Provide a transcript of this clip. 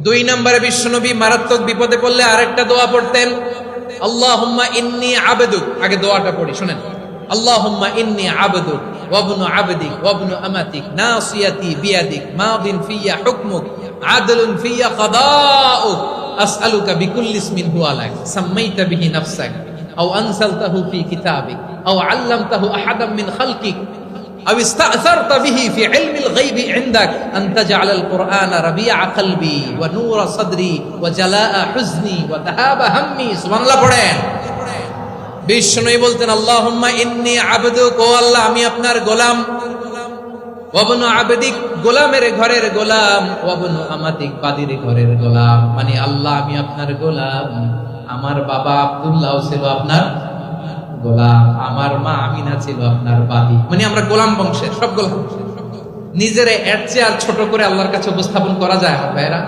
দুই নম্বরে বিশ্বনবী মারাত্মক বিপদে পড়লে আরেকটা দোয়া পড়তেন, আল্লাহুম্মা ইন্নী আবদুক। আগে দোয়াটা পড়ি শুনেন। আল্লাহুম্মা ইন্নী আবদুক ওয়া ইবনু আবদিক ওয়া ইবনু আমাতিক নাসিয়াতি বিয়াদিক মাদিন ফিয়া হুকমুক আদলুন ফিয়া কাদাউক আসআলুকা বিকুল্লি ইসমিন হুয়া লাক সাম্মাইতা বিহি নাফসাক আও আনসালতাহু ফি কিতাবিক আও আল্লামতাহু আহাদাম মিন খালকিক أو استأثرت به في علم الغيب عندك أن تجعل القرآن ربيع قلبي ونور صدري وجلاء حزني وذهاب همي سبحان الله পড়েন। বিষ্ণুই বলতেন আল্লাহুম্মা ইন্নী আবদুক, ও আল্লাহ আমি আপনার গোলাম, ওয়াবনু আবদিক গোলামের ঘরের গোলাম, ওয়াবনু আমাতিক বাদির ঘরের গোলাম। মানে আল্লাহ আমি আপনার গোলাম, আমার বাবা আব্দুল্লাহ ছিল আপনার গোলাম, আমার মা আমিনা ছিল আপনার বাদী। মানে আমরা গোলাম বংশের, সব গোলাম। নিজের এর চেয়ে আর ছোট করে আল্লাহর কাছে উপস্থাপন করা যায় আমার ভাইরা?